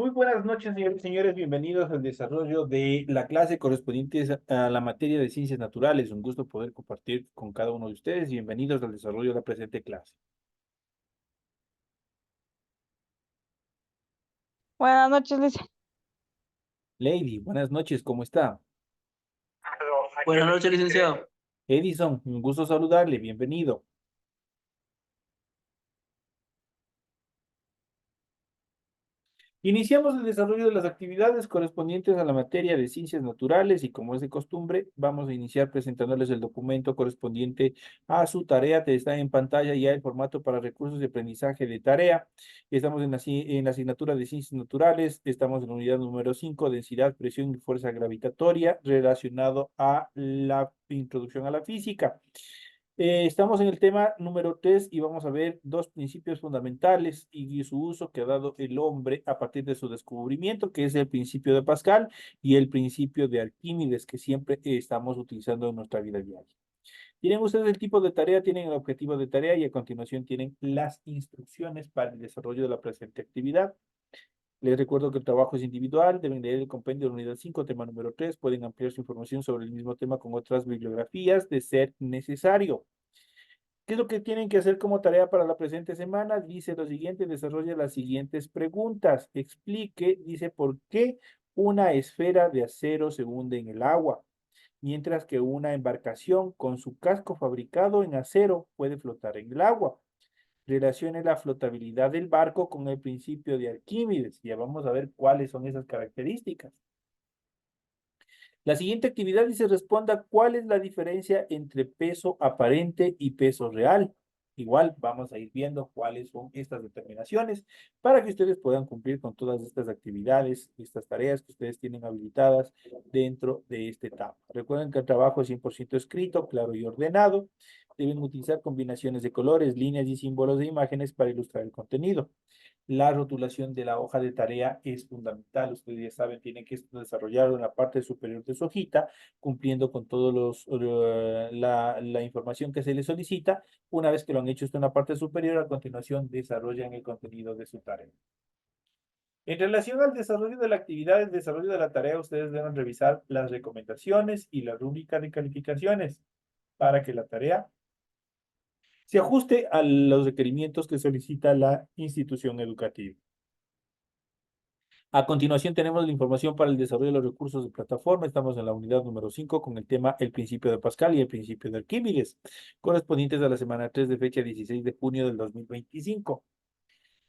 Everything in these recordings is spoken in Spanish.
Muy buenas noches, señores y señores. Bienvenidos al desarrollo de la clase correspondiente a la materia de ciencias naturales. Un gusto poder compartir con cada uno de ustedes. Bienvenidos al desarrollo de la presente clase. Buenas noches, Luis. Lady, buenas noches, ¿cómo está? Buenas noches, licenciado. Edison, un gusto saludarle. Bienvenido. Iniciamos el desarrollo de las actividades correspondientes a la materia de ciencias naturales y como es de costumbre, vamos a iniciar presentándoles el documento correspondiente a su tarea. Te está en pantalla ya el formato para recursos de aprendizaje de tarea. Estamos en la asignatura de ciencias naturales, estamos en la unidad número 5, densidad, presión y fuerza gravitatoria, relacionado a la introducción a la física. Estamos en el tema número 3 y vamos a ver dos principios fundamentales y su uso que ha dado el hombre a partir de su descubrimiento, que es el principio de Pascal y el principio de Arquímedes, que siempre estamos utilizando en nuestra vida diaria. Tienen ustedes el tipo de tarea, tienen el objetivo de tarea y a continuación tienen las instrucciones para el desarrollo de la presente actividad. Les recuerdo que el trabajo es individual, deben leer el compendio de la unidad 5, tema número 3, pueden ampliar su información sobre el mismo tema con otras bibliografías de ser necesario. ¿Qué es lo que tienen que hacer como tarea para la presente semana? Dice lo siguiente, desarrolle las siguientes preguntas. Explique, dice, por qué una esfera de acero se hunde en el agua, mientras que una embarcación con su casco fabricado en acero puede flotar en el agua. Relacione la flotabilidad del barco con el principio de Arquímedes. Ya vamos a ver cuáles son esas características. La siguiente actividad dice responda cuál es la diferencia entre peso aparente y peso real. Igual vamos a ir viendo cuáles son estas determinaciones para que ustedes puedan cumplir con todas estas actividades, estas tareas que ustedes tienen habilitadas dentro de este etapa. Recuerden que el trabajo es 100% escrito, claro y ordenado. Deben utilizar combinaciones de colores, líneas y símbolos de imágenes para ilustrar el contenido. La rotulación de la hoja de tarea es fundamental. Ustedes ya saben, tienen que desarrollarlo en la parte superior de su hojita, cumpliendo con todos la información que se les solicita. Una vez que lo han hecho esto en la parte superior, a continuación desarrollan el contenido de su tarea. En relación al desarrollo de la actividad, el desarrollo de la tarea, ustedes deben revisar las recomendaciones y la rúbrica de calificaciones para que la tarea se ajuste a los requerimientos que solicita la institución educativa. A continuación tenemos la información para el desarrollo de los recursos de plataforma. Estamos en la unidad número 5 con el tema el principio de Pascal y el principio de Arquímedes, correspondientes a la semana 3 de fecha 16 de junio del 2025.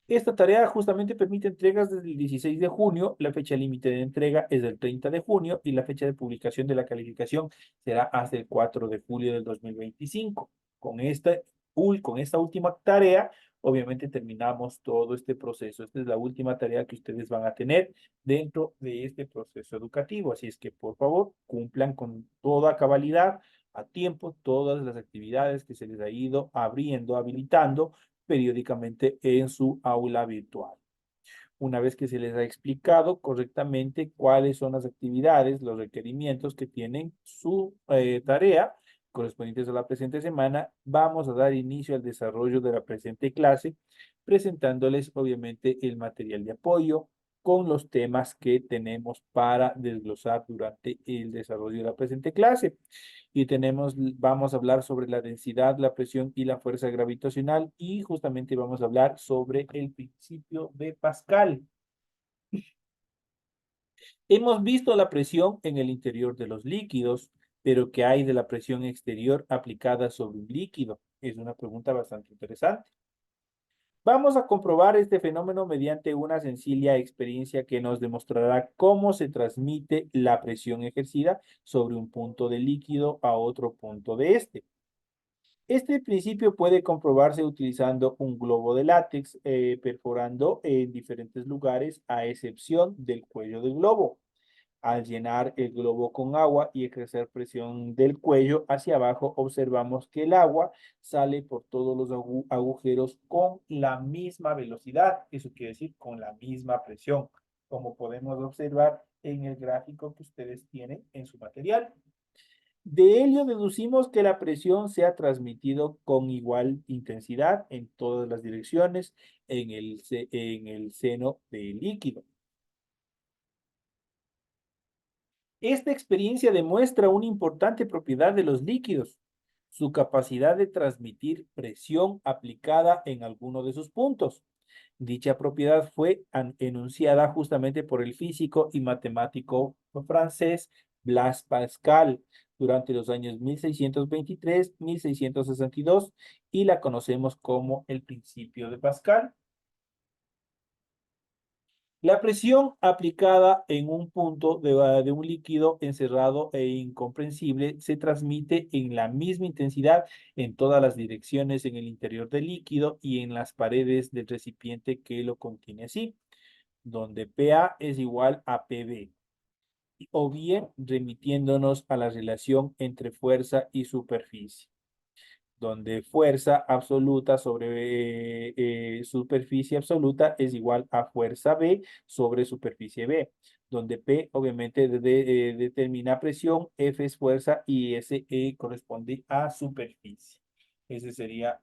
Esta tarea justamente permite entregas desde el 16 de junio, la fecha límite de entrega es del 30 de junio y la fecha de publicación de la calificación será hasta el 4 de julio del 2025. Con esta última tarea, obviamente terminamos todo este proceso. Esta es la última tarea que ustedes van a tener dentro de este proceso educativo. Así es que, por favor, cumplan con toda cabalidad, a tiempo, todas las actividades que se les ha ido abriendo, habilitando periódicamente en su aula virtual. Una vez que se les ha explicado correctamente cuáles son las actividades, los requerimientos que tienen su tarea correspondientes a la presente semana, vamos a dar inicio al desarrollo de la presente clase, presentándoles obviamente el material de apoyo con los temas que tenemos para desglosar durante el desarrollo de la presente clase. Y vamos a hablar sobre la densidad, la presión y la fuerza gravitacional y justamente vamos a hablar sobre el principio de Pascal. Hemos visto la presión en el interior de los líquidos, pero ¿qué hay de la presión exterior aplicada sobre un líquido? Es una pregunta bastante interesante. Vamos a comprobar este fenómeno mediante una sencilla experiencia que nos demostrará cómo se transmite la presión ejercida sobre un punto de líquido a otro punto de este. Este principio puede comprobarse utilizando un globo de látex, perforando en diferentes lugares a excepción del cuello del globo. Al llenar el globo con agua y ejercer presión del cuello hacia abajo, observamos que el agua sale por todos los agujeros con la misma velocidad. Eso quiere decir con la misma presión, como podemos observar en el gráfico que ustedes tienen en su material. De ello deducimos que la presión se ha transmitido con igual intensidad en todas las direcciones en el seno del líquido. Esta experiencia demuestra una importante propiedad de los líquidos, su capacidad de transmitir presión aplicada en alguno de sus puntos. Dicha propiedad fue enunciada justamente por el físico y matemático francés Blaise Pascal durante los años 1623-1662 y la conocemos como el principio de Pascal. La presión aplicada en un punto de un líquido encerrado e incomprensible se transmite en la misma intensidad en todas las direcciones en el interior del líquido y en las paredes del recipiente que lo contiene así, donde PA es igual a PB, o bien remitiéndonos a la relación entre fuerza y superficie, donde fuerza absoluta sobre superficie absoluta es igual a fuerza B sobre superficie B, donde P obviamente determina presión, F es fuerza y S corresponde a superficie. Esa sería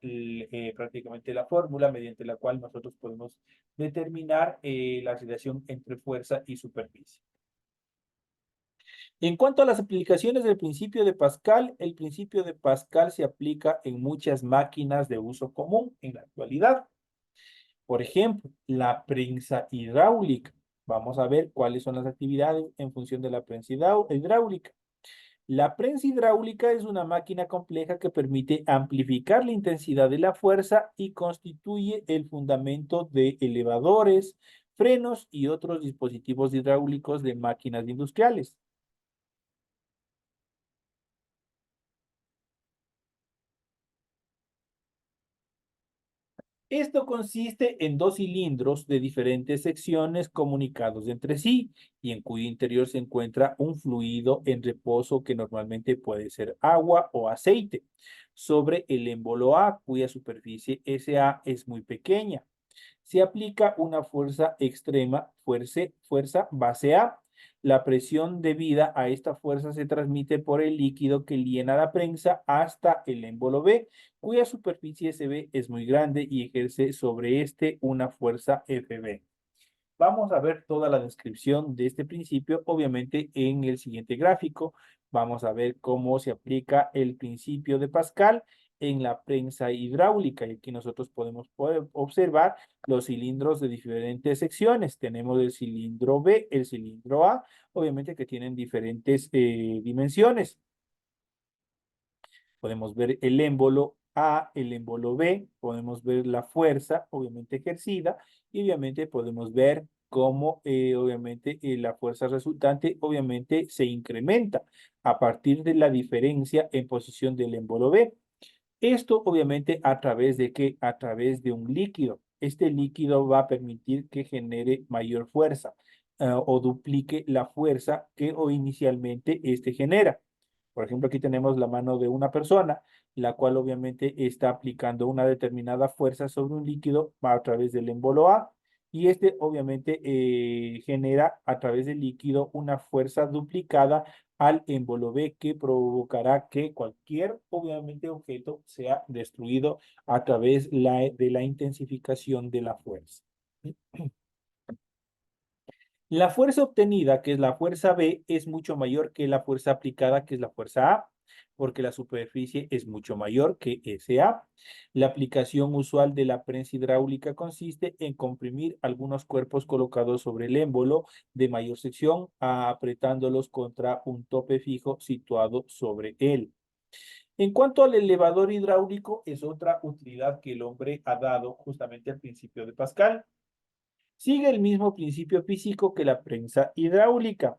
prácticamente la fórmula mediante la cual nosotros podemos determinar la relación entre fuerza y superficie. En cuanto a las aplicaciones del principio de Pascal, el principio de Pascal se aplica en muchas máquinas de uso común en la actualidad. Por ejemplo, la prensa hidráulica. Vamos a ver cuáles son las actividades en función de la prensa hidráulica. La prensa hidráulica es una máquina compleja que permite amplificar la intensidad de la fuerza y constituye el fundamento de elevadores, frenos y otros dispositivos hidráulicos de máquinas industriales. Esto consiste en dos cilindros de diferentes secciones comunicados entre sí y en cuyo interior se encuentra un fluido en reposo que normalmente puede ser agua o aceite sobre el émbolo A, cuya superficie SA es muy pequeña. Se aplica una fuerza extrema, fuerza base A. La presión debida a esta fuerza se transmite por el líquido que llena la prensa hasta el émbolo B, cuya superficie SB es muy grande y ejerce sobre este una fuerza FB. Vamos a ver toda la descripción de este principio, obviamente en el siguiente gráfico. Vamos a ver cómo se aplica el principio de Pascal en la prensa hidráulica. Y aquí nosotros podemos observar los cilindros de diferentes secciones. Tenemos el cilindro B, el cilindro A, obviamente que tienen diferentes dimensiones. Podemos ver el émbolo A, el émbolo B, podemos ver la fuerza, obviamente ejercida, y obviamente podemos ver cómo, obviamente, la fuerza resultante, obviamente, se incrementa a partir de la diferencia en posición del émbolo B. Esto, obviamente, ¿a través de qué? A través de un líquido. Este líquido va a permitir que genere mayor fuerza o duplique la fuerza que inicialmente este genera. Por ejemplo, aquí tenemos la mano de una persona, la cual obviamente está aplicando una determinada fuerza sobre un líquido a través del émbolo A y este obviamente genera a través del líquido una fuerza duplicada al émbolo B que provocará que cualquier obviamente objeto sea destruido a través de la intensificación de la fuerza. La fuerza obtenida, que es la fuerza B, es mucho mayor que la fuerza aplicada, que es la fuerza A, porque la superficie es mucho mayor que SA. La aplicación usual de la prensa hidráulica consiste en comprimir algunos cuerpos colocados sobre el émbolo de mayor sección, apretándolos contra un tope fijo situado sobre él. En cuanto al elevador hidráulico, es otra utilidad que el hombre ha dado justamente al principio de Pascal. Sigue el mismo principio físico que la prensa hidráulica.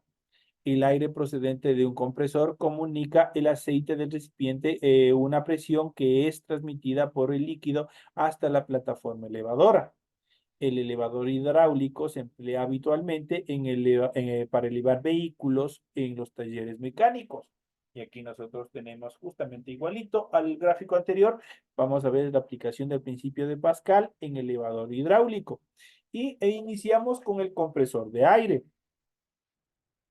El aire procedente de un compresor comunica el aceite del recipiente una presión que es transmitida por el líquido hasta la plataforma elevadora. El elevador hidráulico se emplea habitualmente para elevar vehículos en los talleres mecánicos. Y aquí nosotros tenemos justamente igualito al gráfico anterior. Vamos a ver la aplicación del principio de Pascal en elevador hidráulico. E iniciamos con el compresor de aire,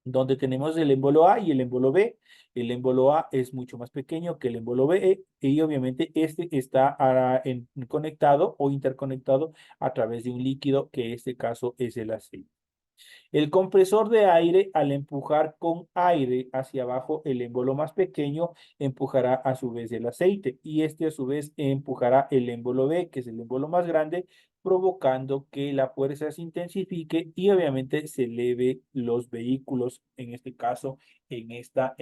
donde tenemos el émbolo A y el émbolo B. El émbolo A es mucho más pequeño que el émbolo B y obviamente este está conectado o interconectado a través de un líquido que en este caso es el aceite. El compresor de aire, al empujar con aire hacia abajo el émbolo más pequeño, empujará a su vez el aceite y este a su vez empujará el émbolo B, que es el émbolo más grande, provocando que la fuerza se intensifique y obviamente se eleve los vehículos, en este caso, en este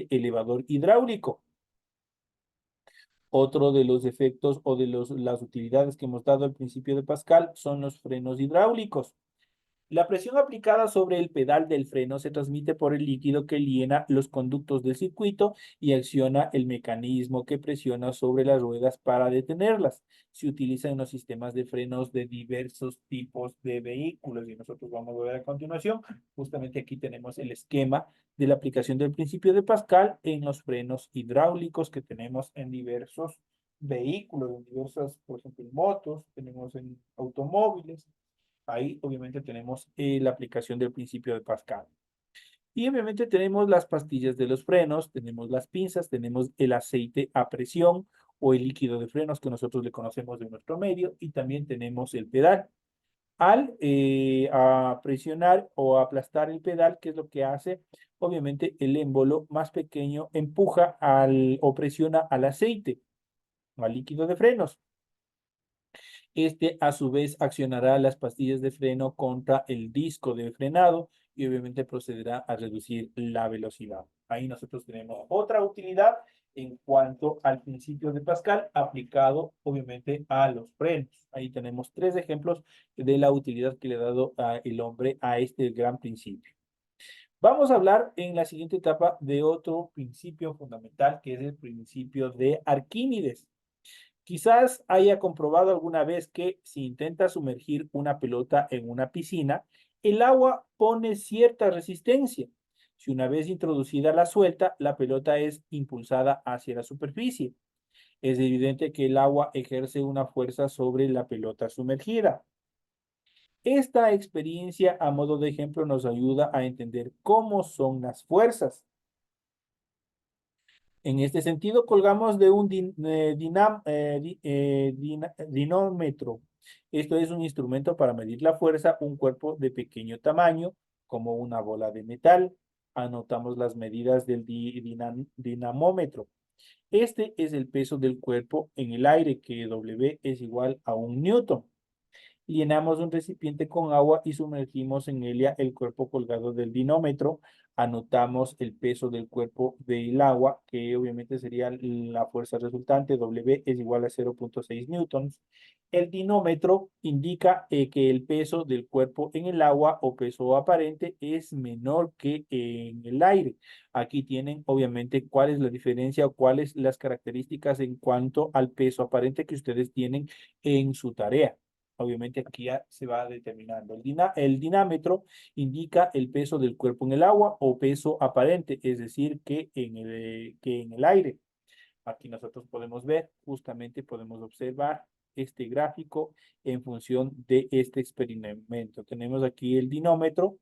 elevador hidráulico. Otro de los efectos o de las utilidades que hemos dado al principio de Pascal son los frenos hidráulicos. La presión aplicada sobre el pedal del freno se transmite por el líquido que llena los conductos del circuito y acciona el mecanismo que presiona sobre las ruedas para detenerlas. Se utiliza en los sistemas de frenos de diversos tipos de vehículos y nosotros vamos a ver a continuación. Justamente aquí tenemos el esquema de la aplicación del principio de Pascal en los frenos hidráulicos que tenemos en diversos vehículos, en diversas, por ejemplo, en motos, tenemos en automóviles. Ahí obviamente tenemos la aplicación del principio de Pascal. Y obviamente tenemos las pastillas de los frenos, tenemos las pinzas, tenemos el aceite a presión o el líquido de frenos que nosotros le conocemos de nuestro medio y también tenemos el pedal. Al a presionar o aplastar el pedal, ¿qué es lo que hace? Obviamente el émbolo más pequeño empuja o presiona al aceite, al líquido de frenos. Este a su vez accionará las pastillas de freno contra el disco de frenado y obviamente procederá a reducir la velocidad. Ahí nosotros tenemos otra utilidad en cuanto al principio de Pascal aplicado obviamente a los frenos. Ahí tenemos tres ejemplos de la utilidad que le ha dado el hombre a este gran principio. Vamos a hablar en la siguiente etapa de otro principio fundamental que es el principio de Arquímedes. Quizás haya comprobado alguna vez que si intenta sumergir una pelota en una piscina, el agua pone cierta resistencia. Si una vez introducida la suelta, la pelota es impulsada hacia la superficie. Es evidente que el agua ejerce una fuerza sobre la pelota sumergida. Esta experiencia, a modo de ejemplo, nos ayuda a entender cómo son las fuerzas. En este sentido, colgamos de un dinómetro. Esto es un instrumento para medir la fuerza, un cuerpo de pequeño tamaño, como una bola de metal. Anotamos las medidas del dinamómetro. Este es el peso del cuerpo en el aire, que W es igual a 1 newton. Llenamos un recipiente con agua y sumergimos en ella el cuerpo colgado del dinómetro. Anotamos el peso del cuerpo del agua, que obviamente sería la fuerza resultante. W es igual a 0.6 newtons. El dinómetro indica que el peso del cuerpo en el agua o peso aparente es menor que en el aire. Aquí tienen obviamente cuál es la diferencia o cuáles las características en cuanto al peso aparente que ustedes tienen en su tarea. Obviamente aquí ya se va determinando. El dinámetro indica el peso del cuerpo en el agua o peso aparente, es decir, que en el aire. Aquí nosotros podemos ver, justamente podemos observar este gráfico en función de este experimento. Tenemos aquí el dinómetro,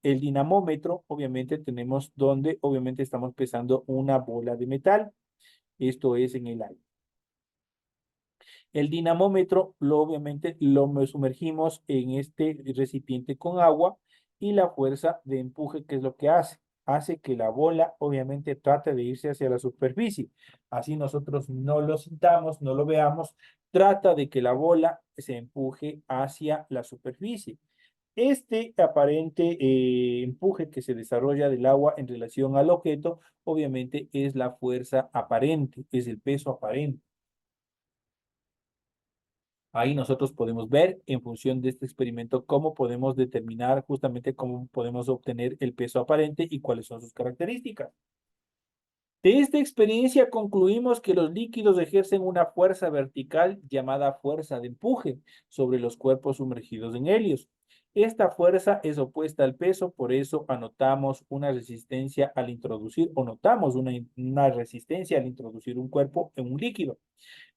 el dinamómetro, obviamente tenemos donde obviamente estamos pesando una bola de metal. Esto es en el aire. El dinamómetro, obviamente, lo sumergimos en este recipiente con agua y la fuerza de empuje, ¿qué es lo que hace? Hace que la bola, obviamente, trate de irse hacia la superficie. Así nosotros no lo sintamos, no lo veamos, trata de que la bola se empuje hacia la superficie. Este aparente empuje que se desarrolla del agua en relación al objeto, obviamente, es la fuerza aparente, es el peso aparente. Ahí nosotros podemos ver en función de este experimento cómo podemos determinar justamente cómo podemos obtener el peso aparente y cuáles son sus características. De esta experiencia concluimos que los líquidos ejercen una fuerza vertical llamada fuerza de empuje sobre los cuerpos sumergidos en helios. Esta fuerza es opuesta al peso, por eso anotamos una resistencia al introducir o notamos una resistencia al introducir un cuerpo en un líquido.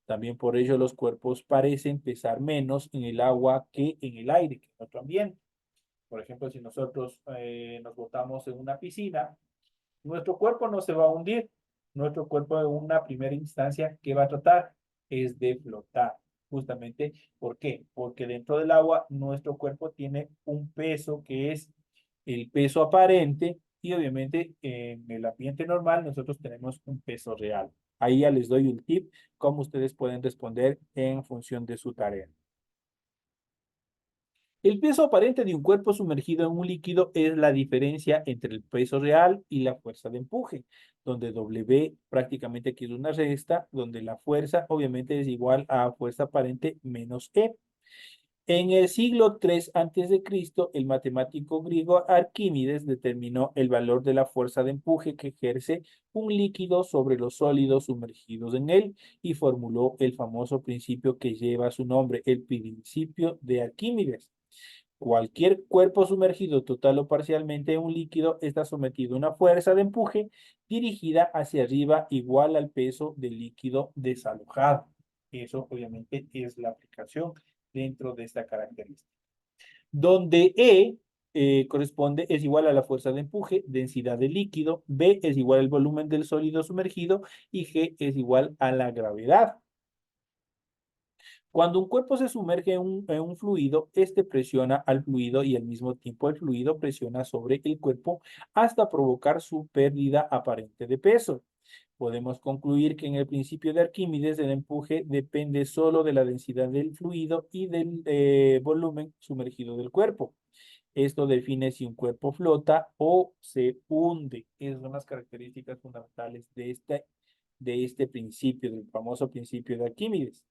También por ello los cuerpos parecen pesar menos en el agua que en el aire, que en otro ambiente. Por ejemplo, si nosotros nos botamos en una piscina, nuestro cuerpo no se va a hundir. Nuestro cuerpo en una primera instancia, ¿qué va a tratar? Es de flotar. Justamente, ¿por qué? Porque dentro del agua nuestro cuerpo tiene un peso que es el peso aparente y obviamente en el ambiente normal nosotros tenemos un peso real. Ahí ya les doy un tip cómo ustedes pueden responder en función de su tarea. El peso aparente de un cuerpo sumergido en un líquido es la diferencia entre el peso real y la fuerza de empuje, donde W prácticamente aquí es una resta, donde la fuerza obviamente es igual a fuerza aparente menos E. En el siglo III a.C., el matemático griego Arquímedes determinó el valor de la fuerza de empuje que ejerce un líquido sobre los sólidos sumergidos en él y formuló el famoso principio que lleva su nombre, el principio de Arquímedes. Cualquier cuerpo sumergido total o parcialmente en un líquido está sometido a una fuerza de empuje dirigida hacia arriba igual al peso del líquido desalojado. Eso obviamente es la aplicación dentro de esta característica. Donde corresponde, es igual a la fuerza de empuje, densidad del líquido, B es igual al volumen del sólido sumergido y G es igual a la gravedad. Cuando un cuerpo se sumerge en un fluido, este presiona al fluido y al mismo tiempo el fluido presiona sobre el cuerpo hasta provocar su pérdida aparente de peso. Podemos concluir que en el principio de Arquímedes el empuje depende solo de la densidad del fluido y del volumen sumergido del cuerpo. Esto define si un cuerpo flota o se hunde. Esas son las características fundamentales de este principio, del famoso principio de Arquímedes.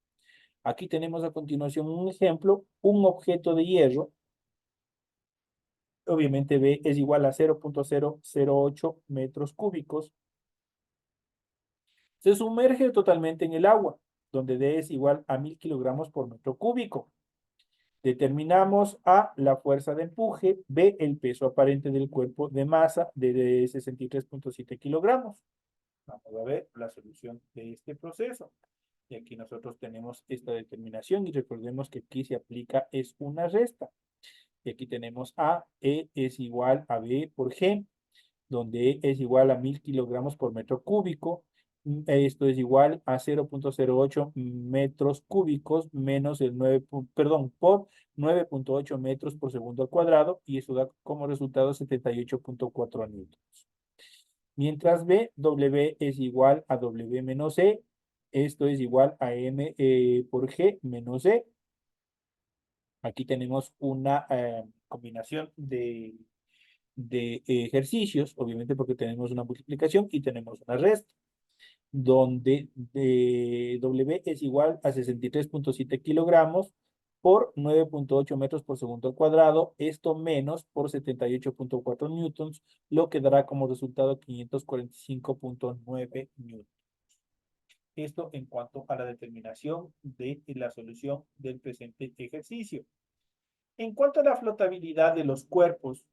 Aquí tenemos a continuación un ejemplo, un objeto de hierro, obviamente B es igual a 0.008 metros cúbicos, se sumerge totalmente en el agua, donde D es igual a 1000 kilogramos por metro cúbico. Determinamos A, la fuerza de empuje, B, el peso aparente del cuerpo de masa de 63.7 kilogramos. Vamos a ver la solución de este proceso. Y aquí nosotros tenemos esta determinación y recordemos que aquí se aplica es una resta. Y aquí tenemos A, E es igual a B por G, donde E es igual a 1000 kilogramos por metro cúbico. Esto es igual a 0.08 metros cúbicos menos el 9, perdón, por 9.8 metros por segundo al cuadrado y eso da como resultado 78.4 newtons. Mientras B, W es igual a W menos E, esto es igual a M por G menos E. Aquí tenemos una combinación de ejercicios, obviamente porque tenemos una multiplicación y tenemos una resta, donde W es igual a 63.7 kilogramos por 9.8 metros por segundo al cuadrado, esto menos por 78.4 newtons, lo que dará como resultado 545.9 newtons. Esto en cuanto a la determinación de la solución del presente ejercicio. En cuanto a la flotabilidad de los cuerpos,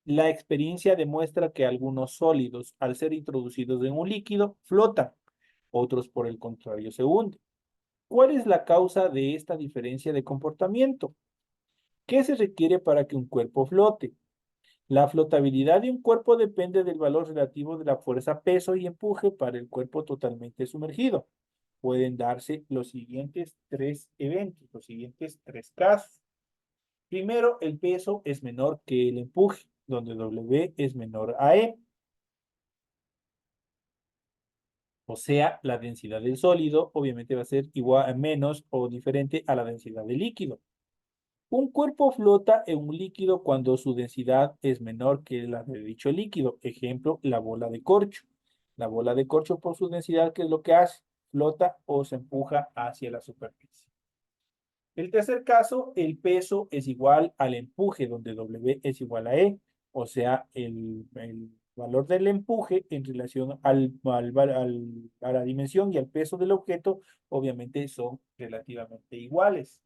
la experiencia demuestra que algunos sólidos, al ser introducidos en un líquido, flotan, otros por el contrario se hunden. ¿Cuál es la causa de esta diferencia de comportamiento? ¿Qué se requiere para que un cuerpo flote? La flotabilidad de un cuerpo depende del valor relativo de la fuerza, peso y empuje para el cuerpo totalmente sumergido. Pueden darse los siguientes tres eventos, los siguientes tres casos. Primero, el peso es menor que el empuje, donde W es menor a E. O sea, la densidad del sólido obviamente va a ser igual a menos o diferente a la densidad del líquido. Un cuerpo flota en un líquido cuando su densidad es menor que la de dicho líquido. Ejemplo, la bola de corcho. La bola de corcho por su densidad, ¿qué es lo que hace? Flota o se empuja hacia la superficie. El tercer caso, el peso es igual al empuje, donde W es igual a E, o sea, el valor del empuje en relación a la dimensión y al peso del objeto, obviamente son relativamente iguales.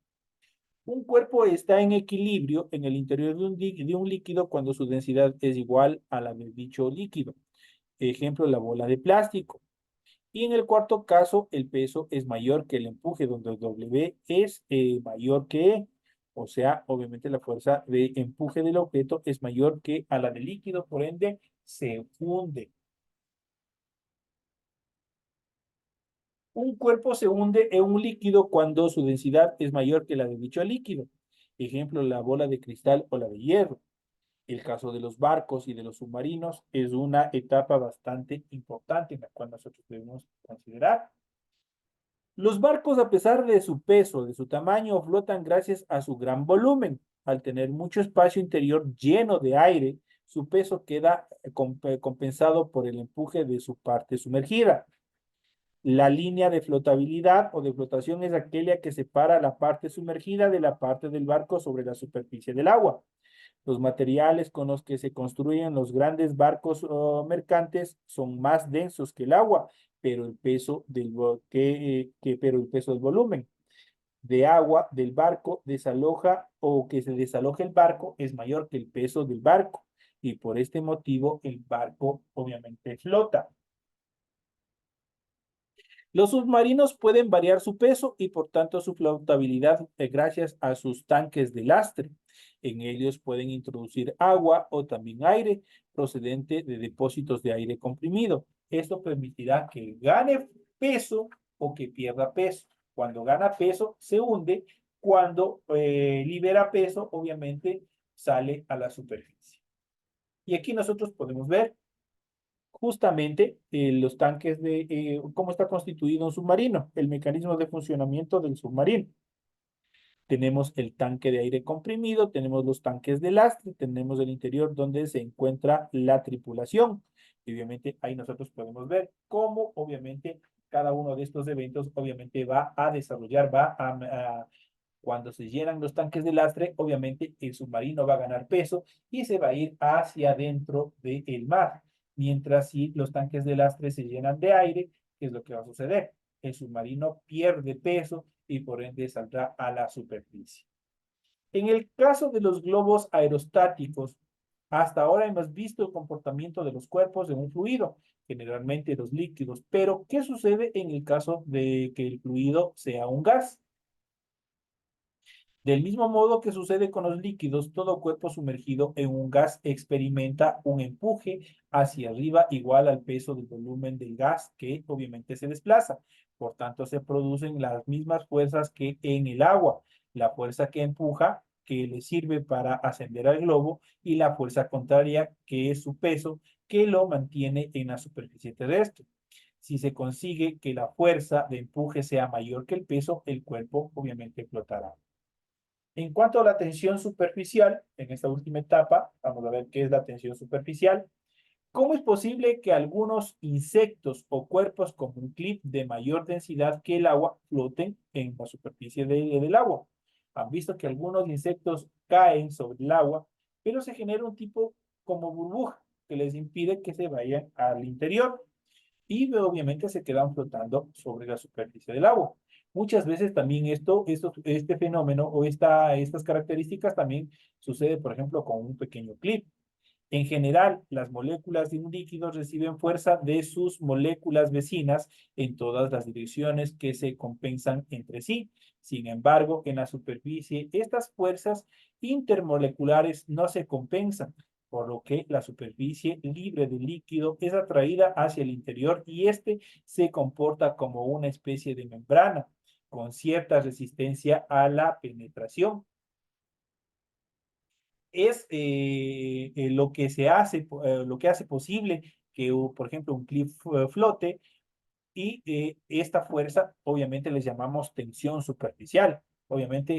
Un cuerpo está en equilibrio en el interior de un líquido cuando su densidad es igual a la de dicho líquido. Ejemplo, la bola de plástico. Y en el cuarto caso, el peso es mayor que el empuje, donde W es mayor que E. O sea, obviamente la fuerza de empuje del objeto es mayor que a la del líquido, por ende, se hunde. Un cuerpo se hunde en un líquido cuando su densidad es mayor que la de dicho líquido. Ejemplo, la bola de cristal o la de hierro. El caso de los barcos y de los submarinos es una etapa bastante importante en la cual nosotros debemos considerar. Los barcos, a pesar de su peso, de su tamaño, flotan gracias a su gran volumen. Al tener mucho espacio interior lleno de aire, su peso queda compensado por el empuje de su parte sumergida. La línea de flotabilidad o de flotación es aquella que separa la parte sumergida de la parte del barco sobre la superficie del agua. Los materiales con los que se construyen los grandes barcos mercantes son más densos que el agua, pero pero el peso del volumen de agua del barco desaloja o que se desaloje el barco es mayor que el peso del barco y por este motivo el barco obviamente flota. Los submarinos pueden variar su peso y por tanto su flotabilidad gracias a sus tanques de lastre. En ellos pueden introducir agua o también aire procedente de depósitos de aire comprimido. Esto permitirá que gane peso o que pierda peso. Cuando gana peso, se hunde. Cuando libera peso, obviamente sale a la superficie. Y aquí nosotros podemos ver justamente los tanques de cómo está constituido un submarino, el mecanismo de funcionamiento del submarino. Tenemos el tanque de aire comprimido, tenemos los tanques de lastre, tenemos el interior donde se encuentra la tripulación. Y obviamente ahí nosotros podemos ver cómo obviamente cada uno de estos eventos obviamente va a desarrollar, cuando se llenan los tanques de lastre, obviamente el submarino va a ganar peso y se va a ir hacia adentro del mar. Mientras si los tanques de lastre se llenan de aire, ¿qué es lo que va a suceder? El submarino pierde peso y por ende saldrá a la superficie. En el caso de los globos aerostáticos, hasta ahora hemos visto el comportamiento de los cuerpos de un fluido, generalmente los líquidos, pero ¿qué sucede en el caso de que el fluido sea un gas? Del mismo modo que sucede con los líquidos, todo cuerpo sumergido en un gas experimenta un empuje hacia arriba igual al peso del volumen del gas que obviamente se desplaza. Por tanto, se producen las mismas fuerzas que en el agua. La fuerza que empuja, que le sirve para ascender al globo, y la fuerza contraria, que es su peso, que lo mantiene en la superficie terrestre. Si se consigue que la fuerza de empuje sea mayor que el peso, el cuerpo obviamente flotará. En cuanto a la tensión superficial, en esta última etapa, vamos a ver qué es la tensión superficial. ¿Cómo es posible que algunos insectos o cuerpos como un clip de mayor densidad que el agua floten en la superficie del agua? Han visto que algunos insectos caen sobre el agua, pero se genera un tipo como burbuja que les impide que se vayan al interior y obviamente se quedan flotando sobre la superficie del agua. Muchas veces también este fenómeno o estas características también sucede, por ejemplo, con un pequeño clip. En general, las moléculas de un líquido reciben fuerza de sus moléculas vecinas en todas las direcciones que se compensan entre sí. Sin embargo, en la superficie, estas fuerzas intermoleculares no se compensan, por lo que la superficie libre del líquido es atraída hacia el interior y este se comporta como una especie de membrana con cierta resistencia a la penetración. Es lo que hace posible que, por ejemplo, un clip flote y esta fuerza, obviamente, les llamamos tensión superficial. Obviamente,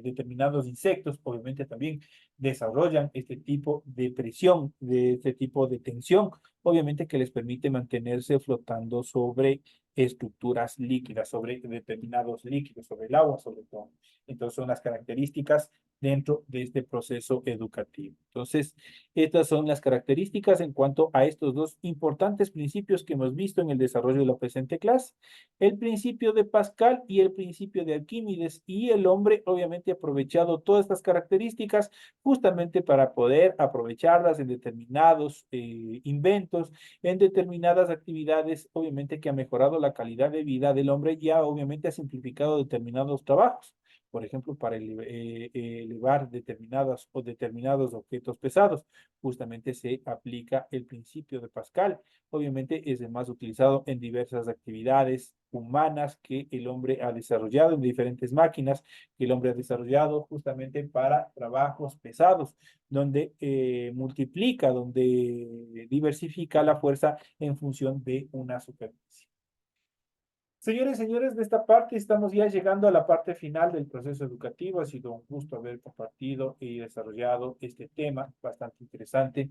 determinados insectos, obviamente, también desarrollan este tipo de presión, de este tipo de tensión, obviamente, que les permite mantenerse flotando sobre estructuras líquidas, sobre determinados líquidos, sobre el agua, sobre todo. Entonces, son las características dentro de este proceso educativo. Entonces, estas son las características en cuanto a estos dos importantes principios que hemos visto en el desarrollo de la presente clase. El principio de Pascal y el principio de Arquímedes. Y el hombre obviamente ha aprovechado todas estas características justamente para poder aprovecharlas en determinados inventos, en determinadas actividades, obviamente que ha mejorado la calidad de vida del hombre y obviamente ha simplificado determinados trabajos. por ejemplo, para elevar determinados objetos pesados. Justamente se aplica el principio de Pascal. Obviamente es el más utilizado en diversas actividades humanas que el hombre ha desarrollado, en diferentes máquinas que el hombre ha desarrollado justamente para trabajos pesados, donde multiplica, donde diversifica la fuerza en función de una superficie. Señores y señores, de esta parte estamos ya llegando a la parte final del proceso educativo. Ha sido un gusto haber compartido y desarrollado este tema bastante interesante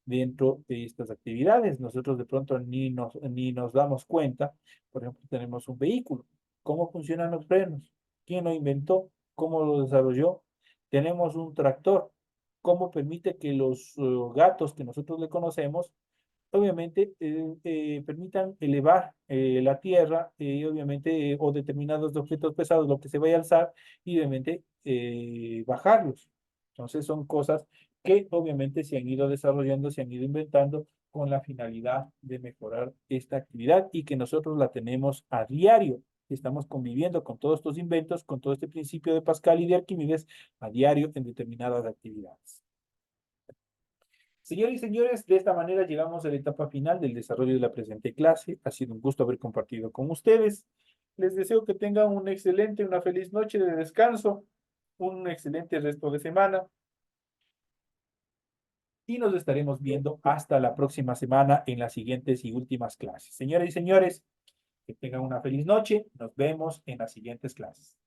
dentro de estas actividades. Nosotros de pronto ni nos damos cuenta. Por ejemplo, tenemos un vehículo. ¿Cómo funcionan los frenos? ¿Quién lo inventó? ¿Cómo lo desarrolló? Tenemos un tractor. ¿Cómo permite que los gatos que nosotros le conocemos obviamente permitan elevar la tierra y obviamente o determinados objetos pesados, lo que se vaya a alzar y obviamente bajarlos? Entonces son cosas que obviamente se han ido desarrollando, se han ido inventando con la finalidad de mejorar esta actividad y que nosotros la tenemos a diario. Estamos conviviendo con todos estos inventos, con todo este principio de Pascal y de Arquímedes a diario en determinadas actividades. Señores y señores, de esta manera llegamos a la etapa final del desarrollo de la presente clase. Ha sido un gusto haber compartido con ustedes. Les deseo que tengan una feliz noche de descanso, un excelente resto de semana y nos estaremos viendo hasta la próxima semana en las siguientes y últimas clases. Señoras y señores, que tengan una feliz noche. Nos vemos en las siguientes clases.